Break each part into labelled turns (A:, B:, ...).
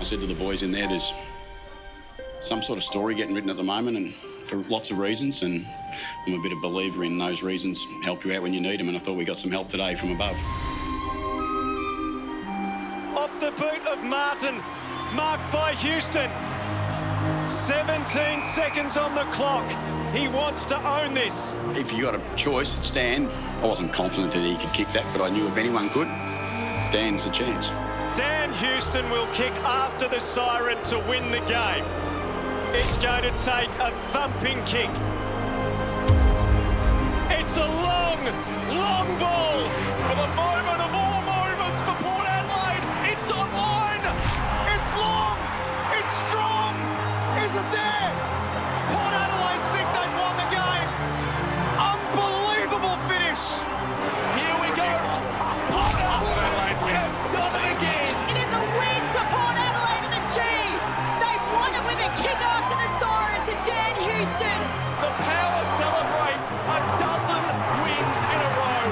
A: I said to the boys in there's some sort of story getting written at the moment, and for lots of reasons, and I'm a bit of a believer in those reasons help you out when you need them, and I thought we got some help today from above.
B: Off the boot of Martin, marked by Houston. 17 seconds on the clock. He wants to own this.
A: If you got a choice at Stan, I wasn't confident that he could kick that, but I knew if anyone could, Dan's a chance.
B: Dan Houston will kick after the siren to win the game. It's going to take a thumping kick. It's a long, long ball.
C: For the moment of all moments for Port Adelaide, it's online. It's long. It's strong. Is it there? Port Adelaide think they've won the game. Unbelievable finish. Here we go. Port Adelaide have done it again.
D: It is a win to Port Adelaide in the G. They've won it with a kick after the siren to Dan Houston.
C: The Power celebrate a dozen wins in a row.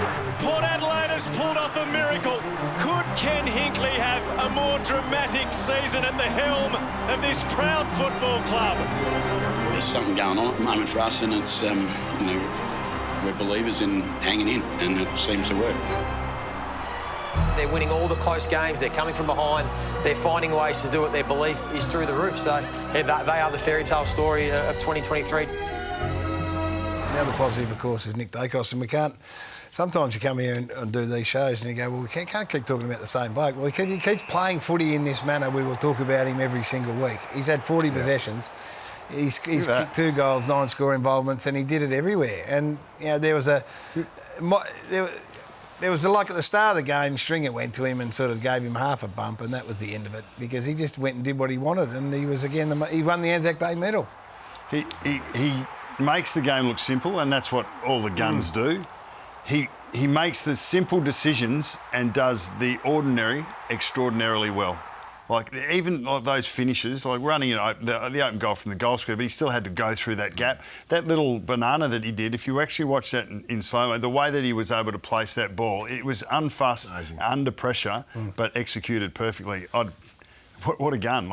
B: Port Adelaide has pulled off a miracle. Could Ken Hinkley have a more dramatic season at the helm of this proud football club?
A: There's something going on at the moment for us, and it's, we're believers in hanging in, and it seems to work.
E: They're winning all the close games. They're coming from behind. They're finding ways to do it. Their belief is through the roof. So they are the fairy tale story of 2023.
F: The other positive, of course, is Nick Dacos, and we can't... Sometimes you come here and do these shows and you go, well, we can't keep talking about the same bloke. Well, he keeps playing footy in this manner. We will talk about him every single week. He's had 40 possessions. He's kicked 2 goals, 9 score involvements, and he did it everywhere. And, you know, there was like at the start of the game, Stringer went to him and sort of gave him half a bump, and that was the end of it, because he just went and did what he wanted, and he was, again, he won the Anzac Day medal.
G: He makes the game look simple, and that's what all the guns do. He makes the simple decisions and does the ordinary extraordinarily well. Like, even like those finishes, like running the open goal from the goal square, but he still had to go through that gap. That little banana that he did, if you actually watch that in slow-mo, the way that he was able to place that ball, it was unfussed, under pressure, but executed perfectly. What a gun.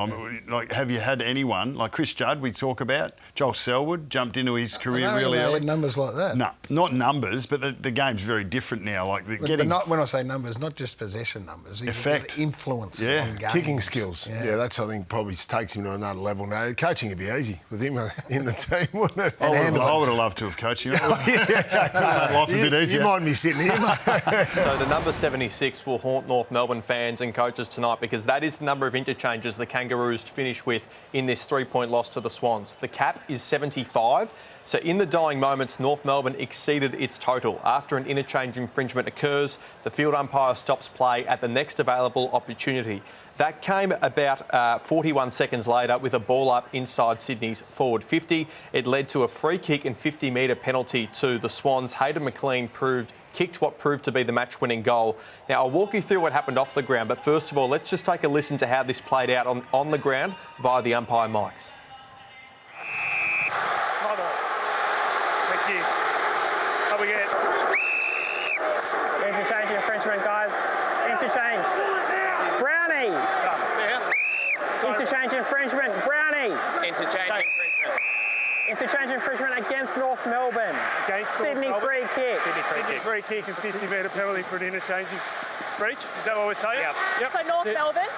G: Like, have you had anyone, like Chris Judd, we talk about, Joel Selwood, jumped into his career really early?
F: Had numbers like that.
G: No, not numbers, but the game's very different now. Like,
F: but not, when I say numbers, not just possession numbers.
G: Effect.
F: Influence on games.
H: Kicking skills. Yeah, that's, I think, probably takes him to another level now. Coaching would be easy with him in the team, wouldn't it?
G: I would have loved to have coached him. Life a bit easier.
H: You mind me sitting here, mate?
E: So the number 76 will haunt North Melbourne fans and coaches tonight, because that is the number of interchanges the Kangaroos finish with in this 3-point loss to the Swans. The cap is 75. So in the dying moments, North Melbourne exceeded its total. After an interchange infringement occurs, the field umpire stops play at the next available opportunity. That came about 41 seconds later with a ball up inside Sydney's forward 50. It led to a free kick and 50-metre penalty to the Swans. Hayden McLean kicked what proved to be the match-winning goal. Now, I'll walk you through what happened off the ground, but first of all, let's just take a listen to how this played out on the ground via the umpire mics.
I: Hold on. Thank you. Up we get. Interchange infringement, guys. Interchange. Brownie. Interchange infringement. Brownie.
J: Interchange infringement.
I: Interchange infringement against North Melbourne.
J: Against
I: Sydney
J: North
I: free kick.
J: Sydney free kick and 50-metre penalty for an interchanging breach. Is that what we're saying? Yep.
D: So North Melbourne?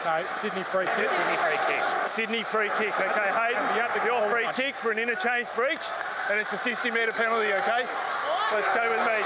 J: No, Sydney free kick. Sydney free kick. Sydney free kick. Okay, Hayden, your free kick for an interchange breach, and it's a 50-metre penalty, okay? Let's go with me.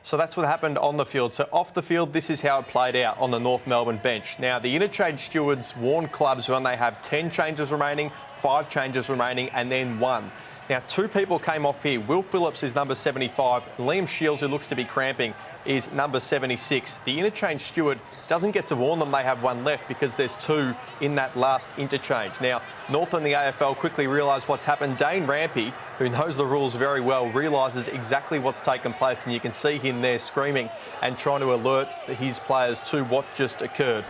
E: So that's what happened on the field. So off the field, this is how it played out on the North Melbourne bench. Now, the interchange stewards warn clubs when they have 10 changes remaining, 5 changes remaining, and then 1. Now, 2 people came off here. Will Phillips is number 75. Liam Shields, who looks to be cramping, is number 76. The interchange steward doesn't get to warn them they have 1 left because there's 2 in that last interchange. Now, North and the AFL quickly realise what's happened. Dane Rampy, who knows the rules very well, realises exactly what's taken place, and you can see him there screaming and trying to alert his players to what just occurred.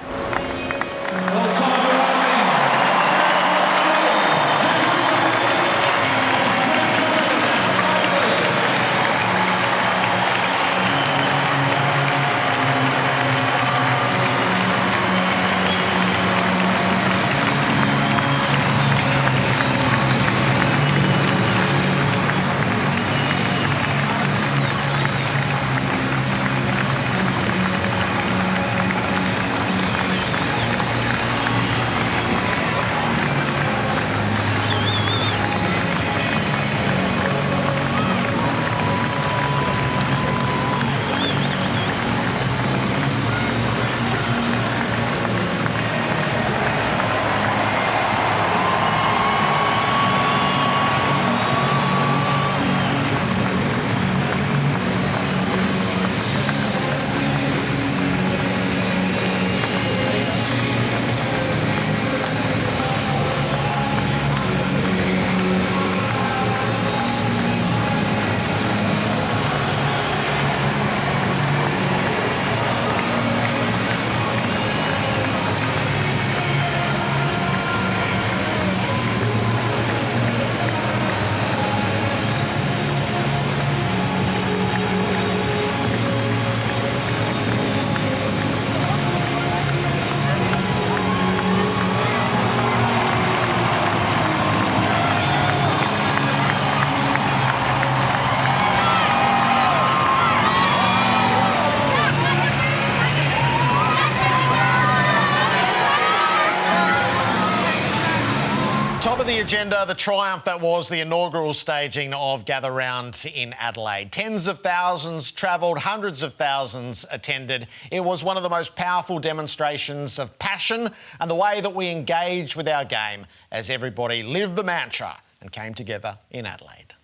K: the agenda, the triumph that was the inaugural staging of Gather Round in Adelaide. Tens of thousands travelled, hundreds of thousands attended. It was one of the most powerful demonstrations of passion and the way that we engage with our game as everybody lived the mantra and came together in Adelaide.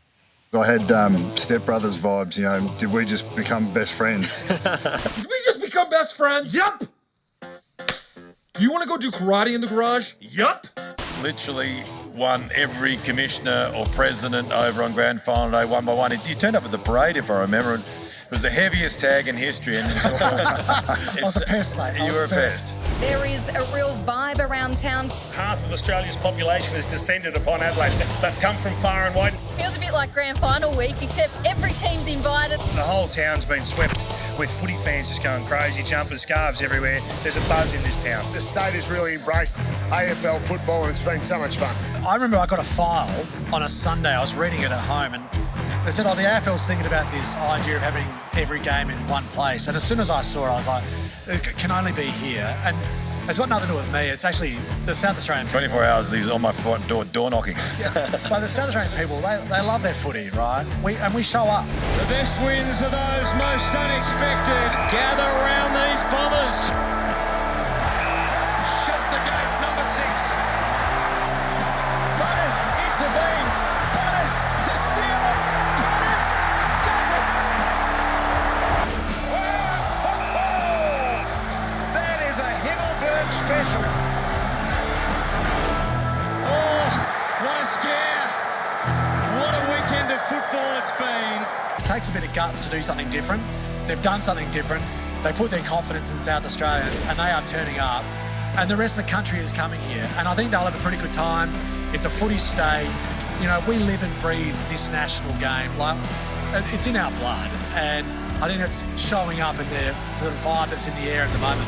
L: I had Step Brothers vibes, you know. Did we just become best friends?
M: Did we just become best friends? Yup! You want to go do karate in the garage? Yup!
N: Literally won every commissioner or president over on grand final day one by one. He turned up at the parade, if I remember, and it was the heaviest tag in history. And
O: I was pissed, mate.
N: You were pissed.
D: There is a real vibe around town.
J: Half of Australia's population has descended upon Adelaide. They've come from far and wide.
D: Feels a bit like grand final week, except every team's invited.
P: The whole town's been swept with footy fans just going crazy, jumpers, scarves everywhere. There's a buzz in this town.
H: The state has really embraced AFL football and it's been so much fun.
O: I remember I got a file on a Sunday. I was reading it at home and they said, the AFL's thinking about this idea of having every game in one place. And as soon as I saw it, I was like, it can only be here. And it's got nothing to do with me. It's actually the South Australian...
N: 24 hours, he was on my front door knocking.
O: Yeah. But the South Australian people, they love their footy, right? And we show up.
B: The best wins are those most unexpected. Gather around these Bombers. Shut the gate, number 6. Butters intervenes. Butters to seal it. Butters does it. That is a Himmelberg special. Oh, what a scare. What a weekend of football it's been.
O: It takes a bit of guts to do something different. They've done something different. They put their confidence in South Australians and they are turning up. And the rest of the country is coming here. And I think they'll have a pretty good time. It's a footy state. You know, we live and breathe this national game. Like, it's in our blood. And I think that's showing up in the vibe that's in the air at the moment.